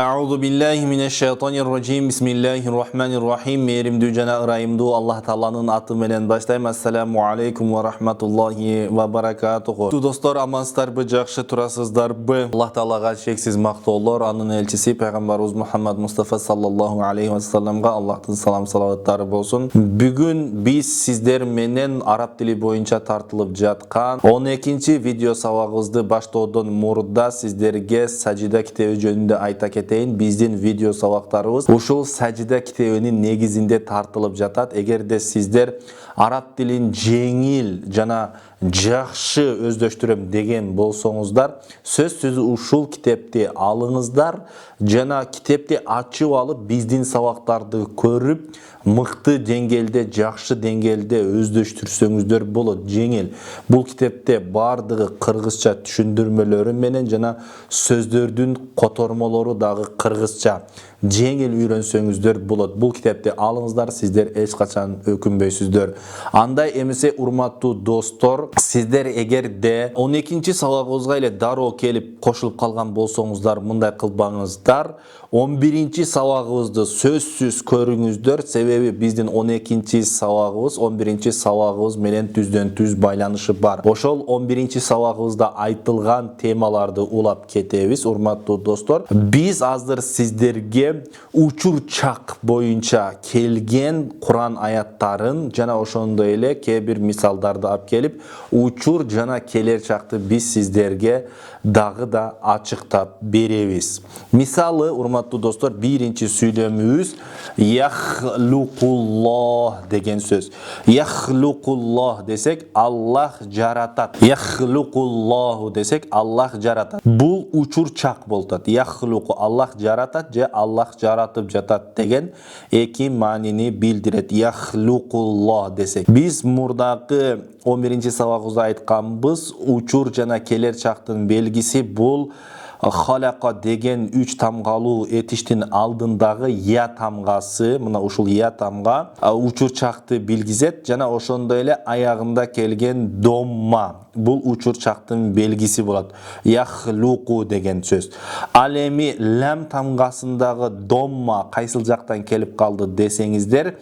A'udhu billahi mineşşeytanirracim. Bismillahirrahmanirrahim. Mehrimdүү жана ырайымдуу Аллах Тааланын аты менен баштайм. Ассаламу алейкум ва рахматуллахи ва баракатуху. Достор, амансыздарбы, жакшы турасыздарбы? Аллах Таалага шексиз мактоолор, анын элчиси пайгамбарыбыз Мухаммад Мустафа саллаллаху алейхи ва салламга Аллахтын салам салаваттары болсун. Бүгүн биз сиздер менен араб тили боюнча тартылып жаткан 12-чи видео сабагыбызды баштоодон мурда сиздерге сажида китеби жөнүндө айта кетейин. Биздин видео сабактарыбыз ушул сажида китебинин негизинде тартылып жатат. Эгерде сиздер араб тилин жеңил жана жакшы өздөштүрөм деген болсоңуздар, сөзсүз ушул китепти алыңыздар жана китепти ачып алып биздин сабактарды көрүп мыкты деңгээлде, жакшы деңгээлде өздөштүрсөңүздөр болот. Жеңил. Бул китепте бардыгы кыргызча түшүндүрмөлөрү менен жана сөздөрдүн котормолору дагы кыргызча. Жеңил үйрөнсөңүздөр болот. Бул китепти алыңыздар, сиздер эч качан өкүнбөйсүздөр. Андай эмесе, урматтуу достор, сиздер эгерде 12-чи сабагыбызга эле дароо келип кошулуп калган болсоңуздар, мындай кылбаңыздар. 11-чи сабагыбызды сөзсүз көрүңүздөр, себеби биздин 12-чи сабагыбыз 11-чи сабагыбыз менен түздөн түз байланышы бар. Ошол 11-чи сабагыбызда айтылган темаларды улап кетебиз, урматтуу достор. Биз азыр сиздерге учур чак боюнча келген Куран аяттарын жана ошондой эле кээ бир мисалдарды алып келип, учур жана келер чакты биз сиздерге дагы да ачыктап беребиз. Мисалы, урматтуу достор, биринчи сүйлөмүбүз яхлукуллах деген сөз. Яхлукуллах десек Аллах жаратат. Яхлукуллаху десек Аллах жаратат. Бул учур чак болот. Яхлуку Аллах жаратат же Аллах жаратып жатат деген эки маанини билдирет. Яхлукуллах десек. Биз мурдагы 11-чи сабагыбызда айтканбыз, учур жана келер чактын белгиси бул халака деген 3 тамгалуу этиштин алдындагы я тамгасы, мына ушул я тамга учур чакты билгизет жана ошондой эле аягында келген домма. Бул учур чактын белгиси болот. Яхлуку деген сөз. Ал эми лам тамгасындагы домма кайсыл жактан келип калды десеңиздер,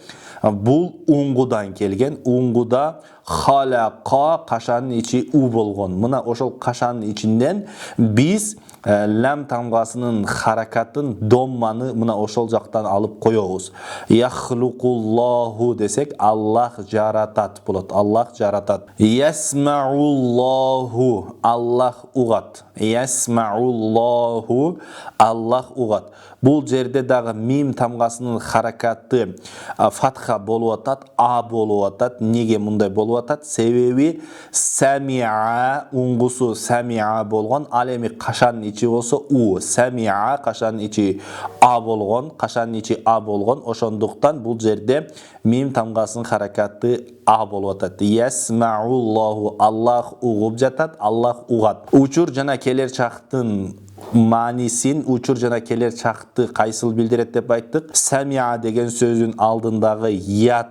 бул уңгудан келген. Уңгуда халака кашанын ичи у болгон. Мына ошол кашанын ичинден биз лам тамгасынын харакатын, домманы мына ошол жактан алып коебуз. Яхлукуллаху десек Аллах жаратат болот. Аллах жаратат. Ясмауллаху Аллах угат. Ясмауллаху Аллах угат. Бул жерде дагы мим тамгасынын харакаты фатха болуп атат, а болуп атат. Неге мындай болуп атат? Себеби самиа уңгусу самиа болгон, ал эми кашанын ичи болсо у. Самиа кашанын ичи а болгон, кашанын ичи а болгон. Ошондуктан бул жерде мим тамгасынын харакаты а болуп атат. Ясмауллаху Аллах угуп жатат, Аллах угат. Учур жана келер чактын маанисин, учур жана келер чакты кайсыл билдирет деп айттык? Самиа деген сөздүн алдындагы я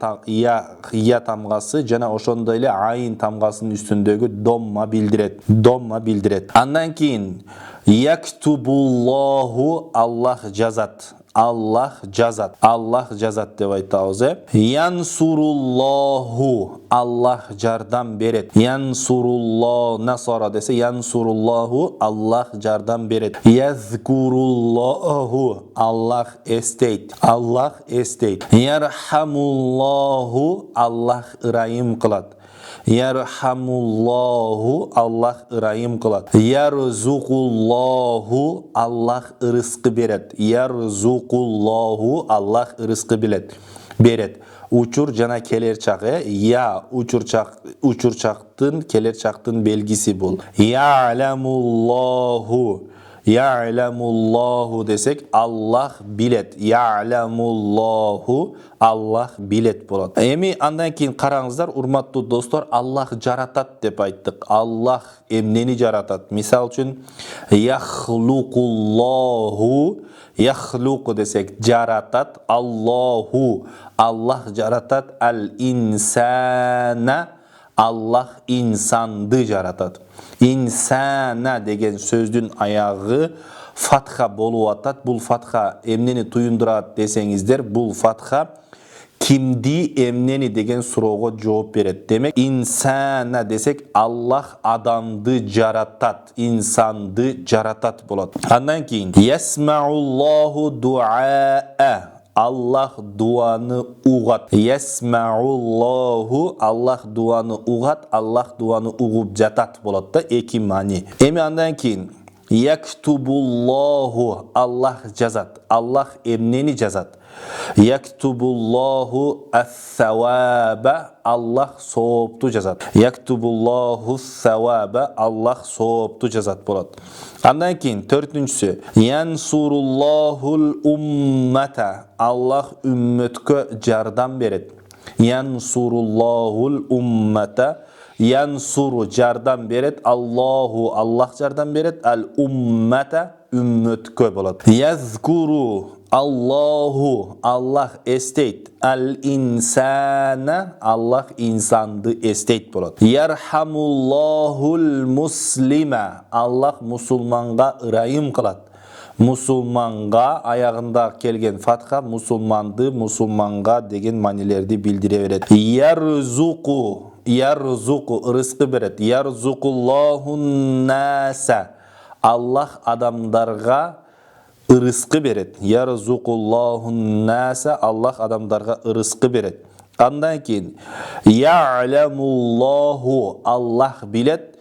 тамгасы жана ошондой эле айын тамгасынын үстүндөгү домма билдирет. Домма билдирет. Андан кийин яктубуллаху Аллах жазат. Аллах жазат. Аллах жазат деп айтабыз. Янсуруллаху Аллах жардам берет. Янсуруллах насара десе янсуруллаху Аллах жардам берет. Язкуруллаху Аллах эстейт. Аллах эстейт. Ярхамуллаху Аллах ырайым кылат. Ярхамуллаху Аллах ырайым кылат. Ярзукуллаху Аллах ырыскы берет. Ярзукуллаху Аллах ырыскы берет. Учур жана келер чагы, я учур чактын келер чактын белгиси бул. Я'ламуллаху Я'ламуллаху десек Аллах билет. Я'ламуллаху Аллах билет болот. Эми андан кийин караңыздар, урматтуу достор, Аллах жаратат деп айттык. Аллах эмнени жаратат? Мисал үчүн яхлукуллаху яхлуку десек жаратат. Аллаху Аллах жаратат. Ал инсана Аллах инсанды жаратат. Инсана деген сөздүн аягы фатха болуп атат. Бул фатха эмнени туюндурат десеңиздер, бул фатха кимди эмнени деген суроого жооп берет. Демек, инсана десек, Аллах адамды жаратат, инсанды жаратат болот. Андан кийин ясмауллаху дуаа, Аллах дуаны угат. Ясмауллаху, Аллах дуаны угат, Аллах дуаны угуп жатат болот да, эки маани. Эми андан кийин яктубуллаху, Аллах жазат. Аллах эмнени жазат? Яктубуллаху ас-саваба, Аллах соопту жазат. Яктубуллаху ас-саваба, Аллах соопту жазат болот. Андан кийин төртүнчүсү янсуруллахул уммата, Аллах үммөткө жардам берет. Янсуруллахул уммата, янсуру жардам берет, Аллаху, Аллах жардам берет, ал уммата үммөткө болот. Язкуру, Аллаху, Аллах эстейт, ал инсана, Аллах инсанды эстейт болот. Ярхамуллахул муслима, Аллах мусулманга ырайым кылат. Мусулманга аягында келген фатха мусулманды, мусулманга деген манилерди билдире берет. Ярзуку, ярзуку рызкы берет. Ярзукуллахун наса, Аллах адамдарга рызкы берет. Ярзукуллахун наса, Аллах адамдарга рызкы берет. Андан кийин я'ламуллаху, Аллах билет.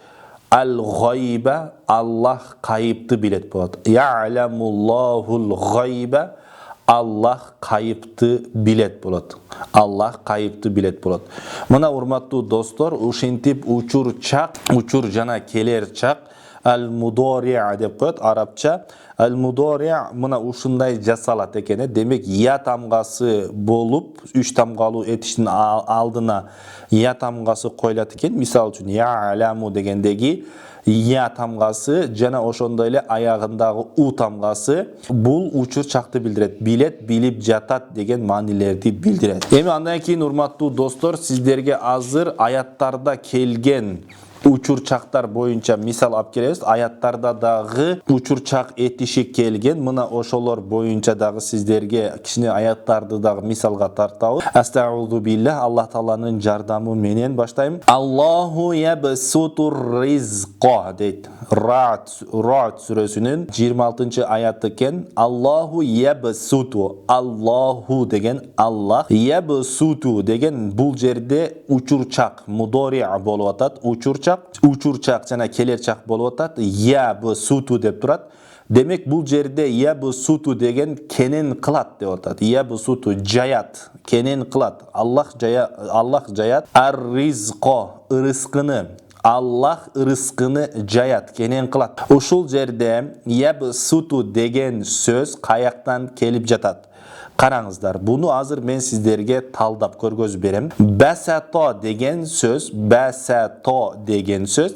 Ал-гайба, Аллах кайыпты билет болот. Я'ламуллахул гайба, Аллах кайыпты билет болот. Аллах кайыпты билет болот. Мына урматтуу достор, ушинтип учур жана келер чак ал-мудори' деп коет арабча. Ал-мудори' мына ушундай жасалат экен. Демек, я тамгасы болуп, 3 тамгалуу этиштин алдына я тамгасы коюлат экен. Мисалы үчүн я'ламу дегендеги я тамгасы жана ошондой эле аягындагы у тамгасы бул учур чакты билдирет. Билет, билип жатат деген маанилерди билдирет. Эми андан кийин урматтуу достор, сиздерге азыр аяттарда келген учурчактар боюнча мисал алып келебиз. Аяттарда дагы учурчак этиши келген. Мына ошолор боюнча дагы сиздерге кичине аяттарды дагы мисалга тартабыз. Астаузу биллах, Аллах тааланын жардамы менен баштайм. Аллаху ябсутур ризқа дейт. Рa'д сүрөсүнүн 26-аяты экен. Аллаху ябсуту, Аллаху деген Аллах, ябсуту деген бул жерде учурчак мудори болуп атат. Учурчак жана келерчак болуп атат. Ябсуту деп турат. Демек, бул жерде ябсуту деген кенен кылат деп атат. Ябсуту жаят, кенен кылат. Аллах жаят. Ар-ризқа, рызкыны. Аллах рызкыны жаят, кенен кылат. Ушул жерде ябсуту деген сөз каяктан келип жатат? Караңыздар, буну азыр мен сиздерге талдап көргөзүп берем. Басато деген сөз,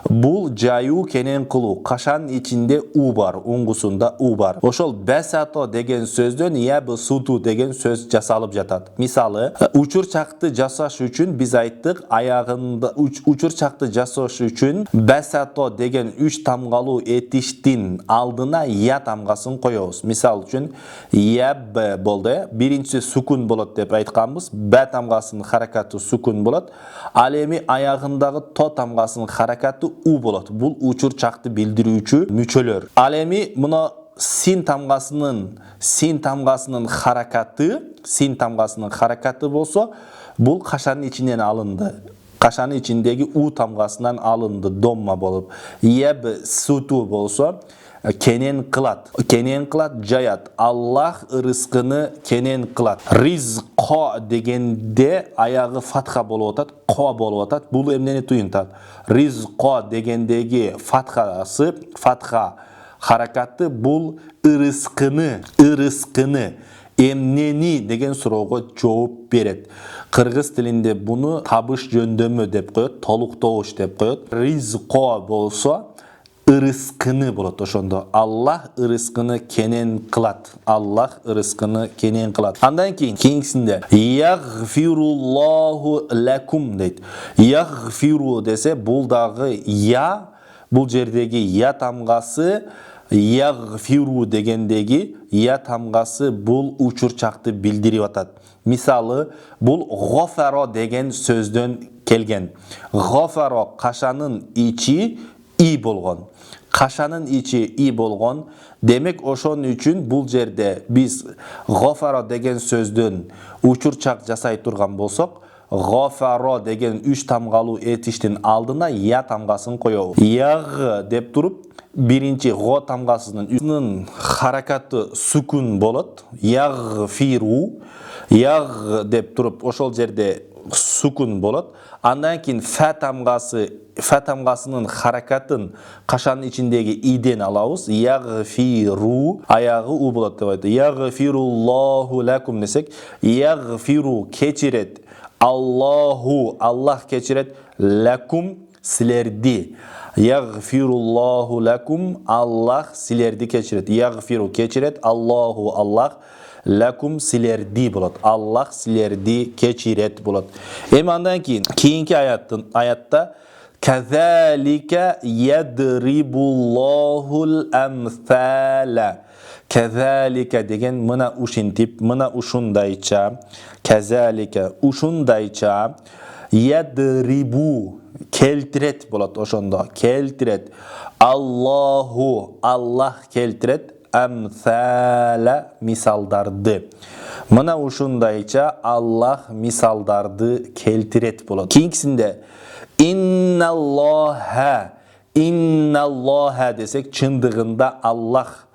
бул жайуу, кенен кылуу. Кашан ичинде у бар, уңгусунда у бар. Ошол басато деген сөздөн ябсуту деген сөз жасалып жатат. Мисалы, учурчакты жасаш үчүн биз айттык, аягында учурчакты жасаш үчүн басато деген 3 тамгалуу этиштин алдына я тамгасын коебуз. Мисалы үчүн яб болду. Биринчи сукун болот деп айтканбыз. Б тамгасынын харакаты сукун болот. Ал эми аягындагы то тамгасынын харакаты у болот. Бул учур чакты билдирүүчү мүчөлөр. Ал эми мына син тамгасынын харакаты болсо, бул кашанын ичинен алынды. Кашанын ичиндеги у тамгасынан алынды, домма болуп. Яб суту болсо, кенен кылат, жаят. Аллах рызкыны кенен кылат. Ризқа дегенде аягы фатха болуп атат, ко болуп атат. Бул эмнени туюнтат? Ризқа дегендеги фатха харакаты бул рызкыны эмнени деген суроого жооп берет. Кыргыз тилинде буну табыш жөндөмө деп коет, толуктогуч деп коет. Ризқа болсо рызкыны болот ошондо. Аллах рызкыны кенен кылат. Андан кийинкисинде ягфируллаху лакум дейт. Ягфиру десе, бул дагы бул жердеги я тамгасы Yaghfiru degендеги я тамгасы бул учурчакты билдирип атат. Мисалы, бул гофаро деген сөздөн келген. Гофаро кашанын ичи и болгон. Кашанын ичи и болгон. Демек ошон үчүн бул жерде биз гофаро деген сөздөн учурчак жасай турган болсок, гофаро деген 3 тамгалуу этиштин алдына я тамгасын коебуз. Яг деп туруп, биринчи го тамгасынын харакаты сукун болот. Ягфиру, яг деп туруп ошол жерде сукун болот. Андан кийин фа тамгасынын харакатын кашанын ичиндеги иден алабыз. Ягфиру, аягы у болот деп айтты. Ягфируллаху лакум десек, ягфиру кечирет. Аллаху, Аллах кечирет. Лакум силерди. Ягфируллаху лакум, Аллах силерди кечирет. Ягфиру кечирет. Аллаху, Аллах лакум силерди болот. Аллах силерди кечирет болот. Эми андан кийинки аятта казалика ядрибуллахул амсала. Казалика деген мына ушинтип, мына ушундайча, казалика ушундайча, ядрибу келтирет болот ошондо, келтирет. Аллаху, Аллах келтирет. Амсала мисалдарды. Мына ушундайча Аллах мисалдарды келтирет болот. Кийинкисинде инналлаха десек чындыгында Аллах.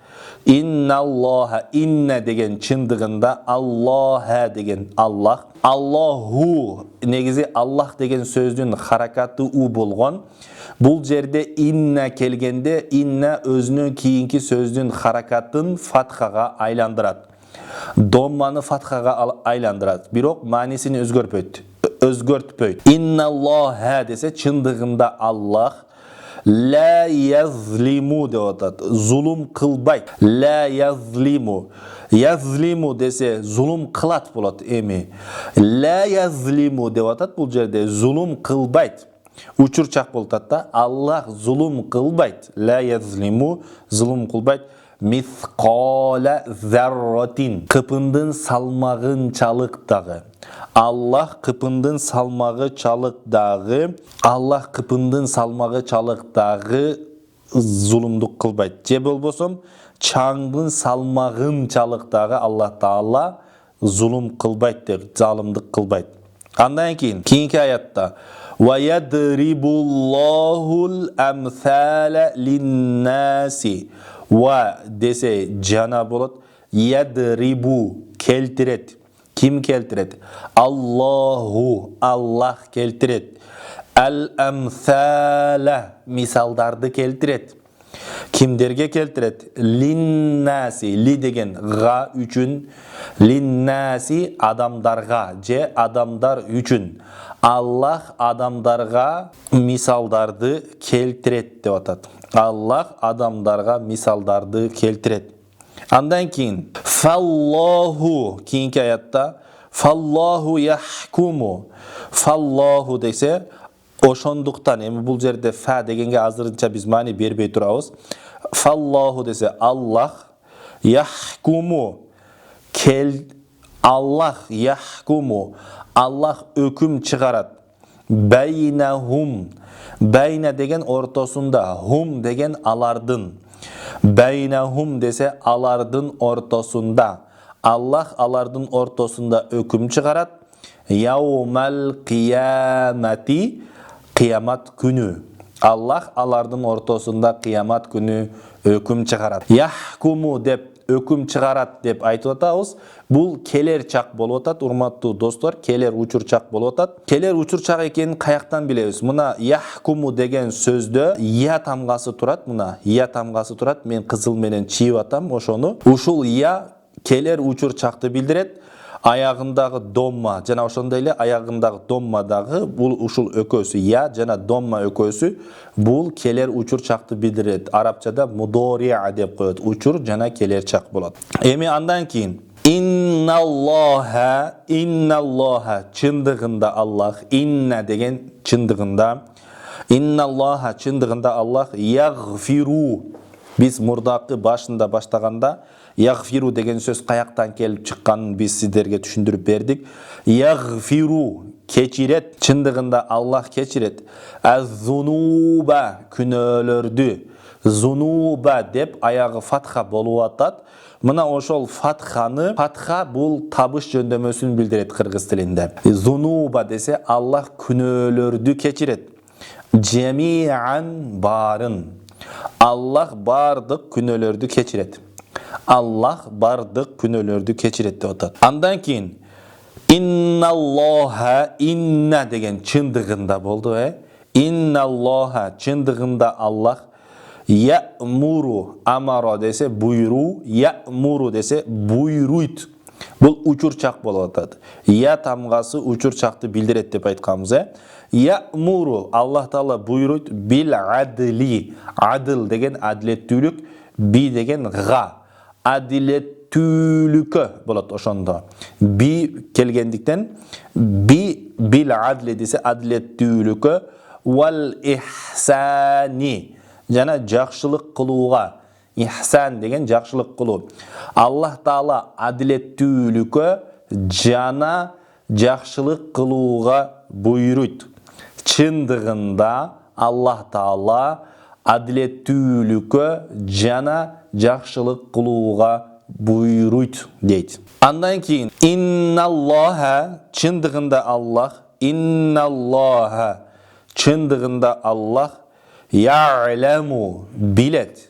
Инналлаха, инна деген чындыгында, Аллаха деген Аллах. Аллаху, негизи Аллах деген сөздүн харакаты у болгон. Бул жерде инна келгенде, инна өзүнүн кийинки сөздүн харакатын фатхага айландырат. Домманы фатхага айландырат. Бирок маанисин өзгөртпөйт. Инналлаха десе чындыгында Аллах. Ла язлиму деп атат. Зулум кылбайт. Ла язлиму. Язлиму десе зулум кылат болот эми. Ла язлиму деп атат бул жерде зулум кылбайт. Учурчак болот да. Аллах зулум кылбайт. Ла язлиму зулум кылбайт. Мисқала зарратин. Кыпындын салмагынчалык дагы. Аллах кыпындын салмагычалык дагы. Аллах кыпындын салмагычалык дагы зулумдук кылбайт. Же болбосом чаңдын салмагынчалык дагы Аллах Таала зулум кылбайт деп, залымдык кылбайт. Андан кийинки аятта ва ядрибуллахул амсала линнаси. Ва десе жана болот. Ядрибу келтирет. Ким келтирет? Аллаху, Аллах келтирет. Ал-амсала мисалдарды келтирет. Кимдерге келтирет? Линнаси, ли деген га үчүн, линнаси адамдарга, же адамдар үчүн. Аллах адамдарга мисалдарды келтирет деп атат. Аллах адамдарга мисалдарды келтирет. Андан кийин фаллаху, кийинки аятта фаллаху яхкуму. Фаллаху десе ошондуктан, эми бул жерде фа дегенге азырынча биз маани бербей турабыз. Фаллаху десе Аллах, яхкуму Аллах яхкуму, Аллах өкүм чыгарат. Байнахум, байна деген ортосунда, хум деген алардын. Байнахум десе алардын ортосунда. Аллах алардын ортосунда өкүм чыгарат. Яумал киямати, киямат күнү. Аллах алардын ортосунда киямат күнү өкүм чыгарат. Яхкуму деп өкүм чыгарат деп айтып атабыз. Бул келер чак болуп атат, урматтуу достор, келер учурчак болуп атат. Келер учурчак экенин каяктан билебиз? Мына яхкуму деген сөздө я тамгасы турат, мына я тамгасы турат. Мен кызыл менен чийип атам ошону. Ушул я келер учурчакты билдирет. Аягындагы домма жана ошондой эле аягындагы доммадагы бул ушул өкөсү я жана домма өкөсү бул келер учурчакты билдирет. Арабчада мудориа деп коет. Учур жана келер чак болот. Эми андан кийин инналлаха чындыгында Аллах, инна деген чындыгында, инналлаха чындыгында Аллах ягфиру Biz мурдакы башында баштаганда ягфиру деген сөз каяктан келип чыкканын биз сиздерге түшүндүрүп бердик. Ягфиру кечирет, чындыгында Аллах кечирет. Az-зунуба күнөөлөрдү. Зунуба деп аягы фатха болуп атат. Мына ошол фатханы, фатха бул табыш жөндөмөсүн билдирет кыргыз тилинде. Зунуба десе Аллах күнөөлөрдү кечирет. Жемиан барын. Аллах бардык күнөөлөрдү кечирет. Аллах бардык күнөөлөрдү кечирет деп атат. Андан кийин инналлаха, инна деген чындыгында болду, инналлаха чындыгында Аллах я'муру, амара десе буйруу, я'муру десе буйруйт. Бул учурчак болуп атат. Я тамгасы учурчакты билдирет деп айтканбыз, Я'муру, Аллах Таала буйруйт бил адли. Адыл деген адилеттүүлүк, би деген га. Адилеттүүлүккө болот ошондо. Би келгендиктен би бил адли десе адилеттүүлүккө, вал ихсани жана жакшылык кылууга. Ихсан деген жакшылык кылуу. Аллах Таала адилеттүүлүккө жана жакшылык кылууга буйруйт. Чындыгында Аллах Таала адилеттүүлүккө жана жакшылык кылууга буйруйт дейт. Андан кийин инналлаха чындыгында Аллах, инналлаха чындыгында Аллах я'ламу билет.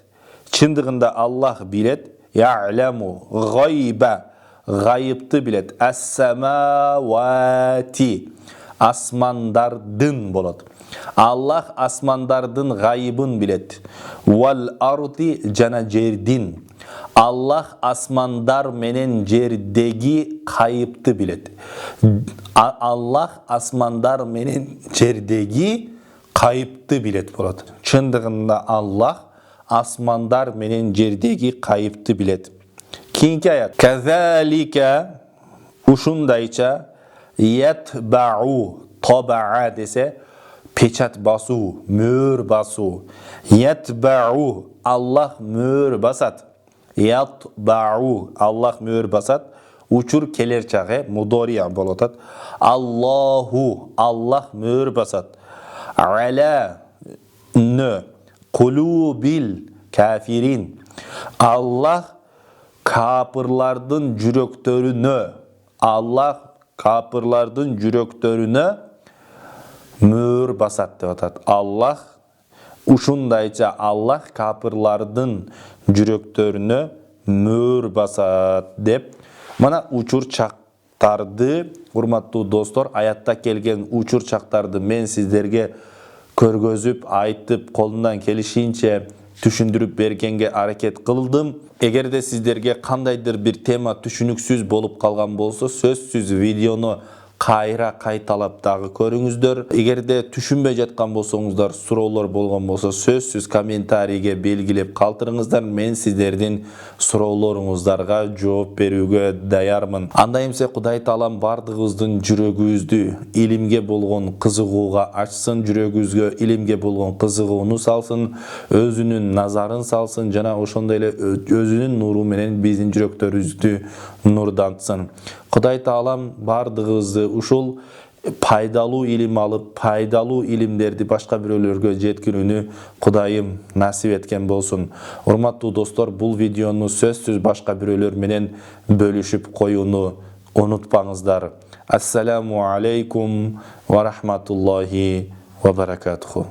Чындыгында Аллах билет, я'ламу гайба гайыпты билет. Ас-самавати асмандардын болот. Аллах асмандардын гайыбын билет. Вал арди жана жердин. Аллах асмандар менен жердеги кайыпты билет. Аллах асмандар менен жердеги кайыпты билет болот. Чындыгында Аллах асмандар менен жердеги кайыпты билет. Кийинки аят. Казалика ушундайча ятбау табаа десе печат басуу, мөр басуу. Ятбау Аллах мөр басат. Ятбау Аллах мөр басат. Учур келер чагы мудория болот атат. Аллаху Аллах мөр басат. Аля нө кулубил кафирин. Аллах капырлардын жүрөктөрүнө, Аллах капырлардын жүрөктөрүнө мөр басат деп атат. Аллах ушундайча Аллах капырлардын жүрөктөрүнө мөр басат деп. Мана учурчактарды, урматтуу достор, аятта келген учурчактарды мен сиздерге көргөзүп, айтып, колундан келишинче түшүндүрүп бергенге аракет кылдым. Эгерде сиздерге кандайдыр бир тема түшүнүксүз болуп калган болсо, сөзсүз видеону кайра кайталап дагы көрүңүздөр. Эгерде түшүнбөй жаткан болсоңуздар, суроолор болгон болсо, сөзсүз комментарийге белгилеп калтырыңыздар. Мен сиздердин суроолоруңуздарга жооп берүүгө даярмын. Анда эмсе Кудай Таалам бардыгыбыздын жүрөгүбүздү илимге болгон кызыгууга ачсын, жүрөгүбүзгө илимге болгон кызыгууну салсын, өзүнүн назарын салсын жана ошондой эле өзүнүн нуру менен биздин жүрөктөрүбүздү нурдантсын. Кудай Таалам бардыгыбызды ушул пайдалуу илим алып, пайдалуу илимдерди башка бирөөлөргө жеткирүүнү Кудайым насип эткен болсун. Урматтуу достор, бул видеону сөзсүз башка бирөөлөр менен бөлүшүп коюуну унутпаңыздар. Ассаламу алейкум ва рахматуллахи ва баракатуху.